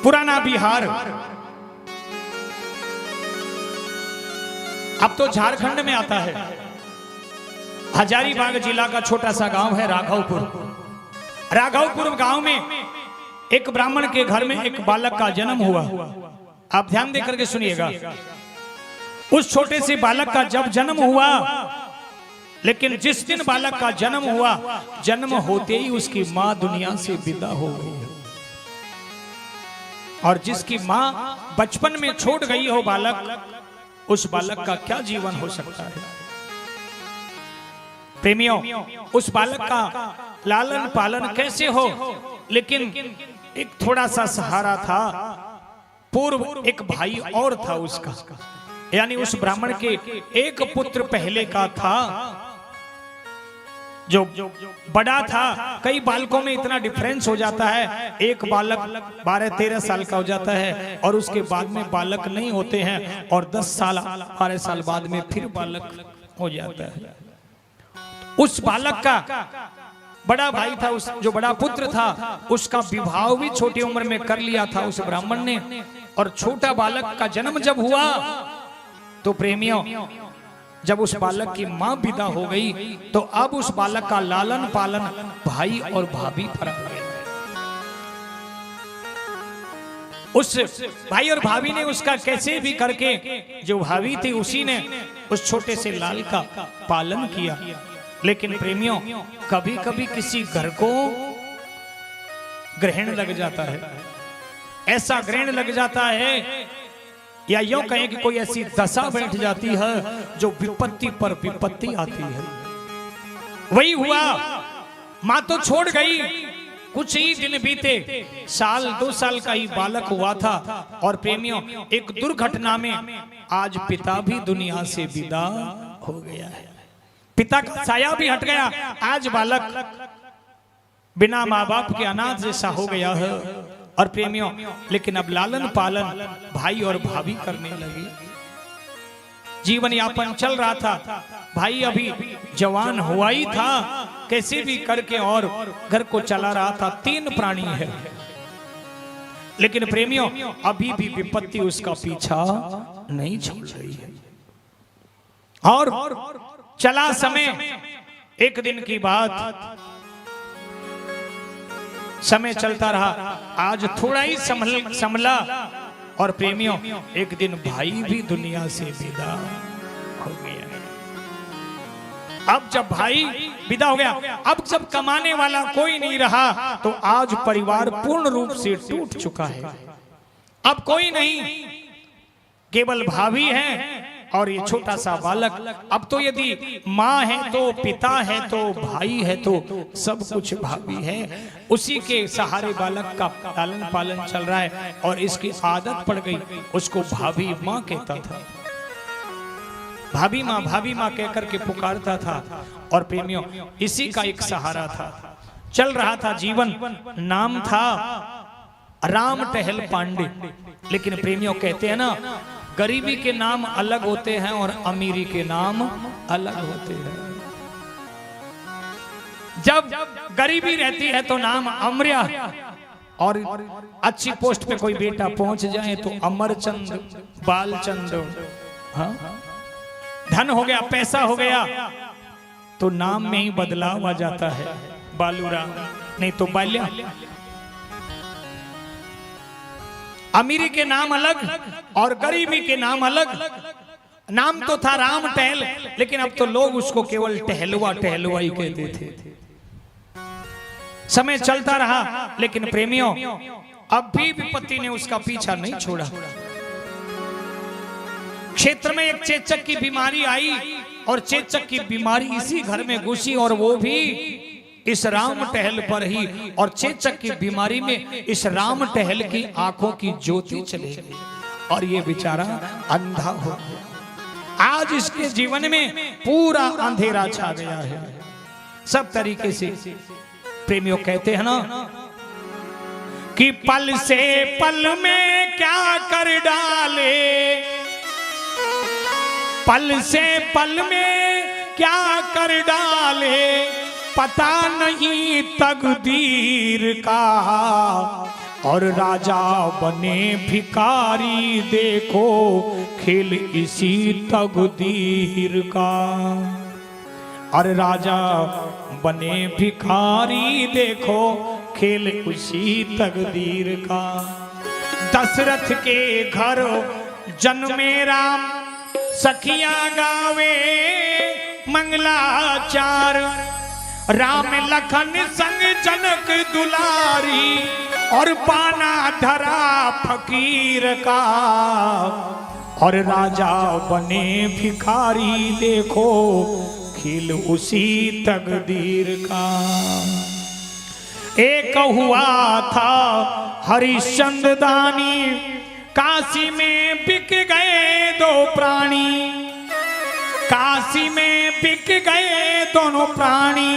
पुराना बिहार अब तो झारखंड में आता है। हजारीबाग जिला का छोटा सा गांव है राघवपुर। राघवपुर गांव में एक ब्राह्मण के घर में एक बालक का जन्म हुआ। आप ध्यान देकर के सुनिएगा। उस छोटे से बालक का जब जन्म हुआ, लेकिन जिस दिन बालक का जन्म हुआ, जन्म होते ही उसकी मां दुनिया से विदा हो गई। और जिसकी मां बचपन में छोड़ गई हो बालक, उस बालक का क्या जीवन हो सकता है। प्रेमियों, उस बालक का लालन पालन कैसे हो, लेकिन एक थोड़ा सा सहारा था। पूर्व एक भाई और था उसका, यानी उस ब्राह्मण के एक पुत्र पहले का था जो बड़ा था। कई बालकों में इतना डिफरेंस हो जाता है, एक बालक 12-13 साल का हो जाता है और उसके बाद में बालक नहीं होते हैं, और 10 साल 12 साल बाद में फिर बालक हो जाता है। उस बालक का बड़ा भाई था, उस जो बड़ा पुत्र था, उसका विवाह भी छोटी उम्र में कर लिया था उस ब्राह्मण ने। और छोटा बालक का जन्म जब हुआ तो प्रेमियों, जब उस बालक की मां विदा हो गई, तो अब उस बालक का लालन पालन भाई और भाभी पर आ गया। उस भाई और भाभी ने उसका कैसे भी करके, जो भाभी थी उसी ने उस छोटे से लाल का पालन किया। लेकिन प्रेमियों, कभी कभी किसी घर को ग्रहण लग जाता है, ऐसा ग्रहण लग जाता है, या यूं कहें कि कोई ऐसी दशा बैठ जाती है जो विपत्ति पर विपत्ति आती है। वही हुआ, मां तो छोड़ गई, कुछ ही दिन बीते, 1-2 साल का ही बालक हुआ था। और प्रेमियों, एक दुर्घटना में आज पिता भी दुनिया से विदा हो गया है। पिता का साया भी हट गया। आज बालक बिना माँ बाप के अनाथ जैसा हो गया है। और प्रेमियों, लेकिन अब लालन पालन भाई और भाभी करने लगी। जीवन यापन चल रहा था। भाई अभी जवान हुआ ही था, कैसे भी करके और घर को चला रहा था। 3 प्राणी है, लेकिन प्रेमियों, अभी भी विपत्ति उसका पीछा नहीं छोड़ रही है। और चला समय, एक दिन की बात, समय चलता रहा। आज थोड़ा ही संभला, और प्रेमियों, एक दिन भाई भी दुनिया से विदा हो गया। अब जब भाई विदा हो गया, अब जब कमाने वाला कोई नहीं रहा, तो आज परिवार पूर्ण रूप से टूट चुका है। अब कोई नहीं, केवल भाभी है और ये छोटा सा बालक। अब तो यदि माँ है तो पिता है तो भाई है तो सब कुछ भाभी है। उसी के सहारे बालक का लालन पालन चल रहा है, और इसकी आदत पड़ गई, उसको भाभी माँ कहता था। भाभी माँ कहकर के पुकारता था। और प्रेमियों, इसी का एक सहारा था, चल रहा था जीवन। नाम था राम टहल पांडे। लेकिन प्रेमियों, कहते हैं ना, गरीबी के नाम अलग होते हैं और अमीरी के नाम अलग होते हैं। जब गरीबी रहती है तो नाम अमर्या, और अच्छी पोस्ट पे कोई बेटा पहुंच जाए तो अमरचंद, बालचंद। हाँ? धन हो गया, पैसा हो गया, तो नाम में ही बदलाव आ जाता है। बालूराम नहीं तो बाल्या। अमीरी के नाम अलग और गरीबी के नाम अलग। नाम तो था राम टहल, लेकिन अब तो लोग उसको केवल टहलुआ ही कहते थे। समय चलता रहा, लेकिन प्रेमियों, अब भी विपत्ति ने उसका पीछा नहीं छोड़ा। क्षेत्र में एक चेचक की बीमारी आई, और चेचक की बीमारी इसी घर में घुसी, और वो भी इस राम टहल पर ही। और चेचक की बीमारी में इस राम टहल की आंखों की ज्योति चली गई, और ये बेचारा अंधा हो गया। आज इसके जीवन में पूरा अंधेरा छा गया है सब तरीके से। प्रेमियों, कहते हैं ना कि पल से पल में क्या कर डाले, पल से पल में क्या कर डाले, पता नहीं तकदीर का और राजा बने भिखारी, देखो खेल इसी तकदीर का। और राजा बने भिखारी, देखो खेल उसी तकदीर का। दशरथ के घर जन्मे राम, सखियां गावे मंगलाचार। राम लखन संग जनक दुलारी, और पाना धरा फकीर का। और राजा बने भिखारी, देखो खेल उसी तकदीर का। एक हुआ था हरिश्चंद्र दानी, काशी में बिक गए दो प्राणी। काशी में बिक गए दोनों प्राणी,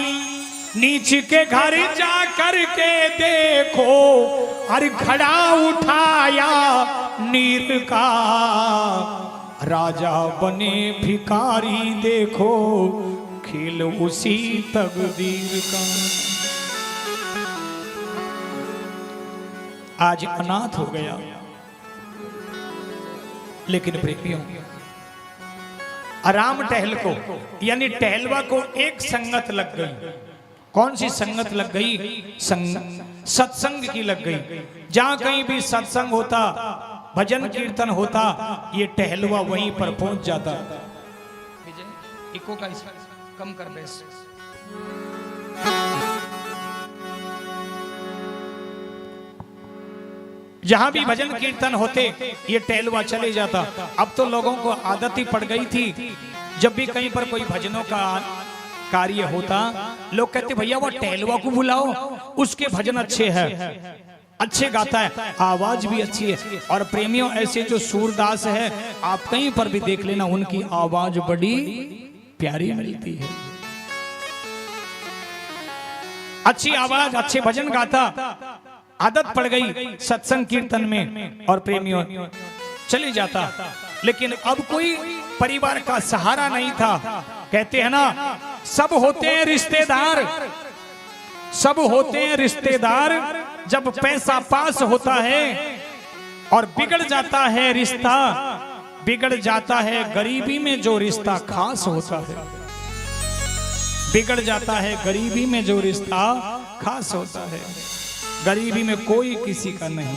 नीच के घर जा कर के देखो, और घड़ा उठाया नीर का। राजा बने भिखारी, देखो खेल उसी तकदीर का। आज अनाथ हो गया, लेकिन प्रेमियों आराम टहल को यानी टहलवा को एक संगत लग गई। कौन सी संगत लग गई? सत्संग की लग गई। जहां कहीं भी सत्संग होता, भजन कीर्तन होता, ये टहलवा वहीं पर पहुंच जाता। इको का कम कर बेस। जहां भी भजन कीर्तन होते ये टहलवा चले जाता। अब तो लोगों को आदत ही पड़ गई थी, जब भी कहीं पर कोई भजनों का कार्य होता, लोग कहते भैया वो टहलवा को बुलाओ, उसके भजन अच्छे हैं, अच्छे गाता है, आवाज भी अच्छी है। और प्रेमियों ऐसे जो सूरदास है, आप कहीं पर भी देख लेना, उनकी आवाज बड़ी प्यारी मिलती है, अच्छी आवाज, अच्छे भजन गाता। आदत पड़ गई सत्संग कीर्तन में, और प्रेमियों चले जाता। लेकिन अब कोई परिवार का सहारा नहीं था। कहते हैं ना, सब होते हैं रिश्तेदार, सब होते हैं रिश्तेदार, जब पैसा पास होता है और बिगड़ जाता है रिश्ता, बिगड़ जाता है गरीबी में जो रिश्ता खास होता है, बिगड़ जाता है गरीबी में जो रिश्ता खास होता है। गरीबी में कोई किसी का नहीं।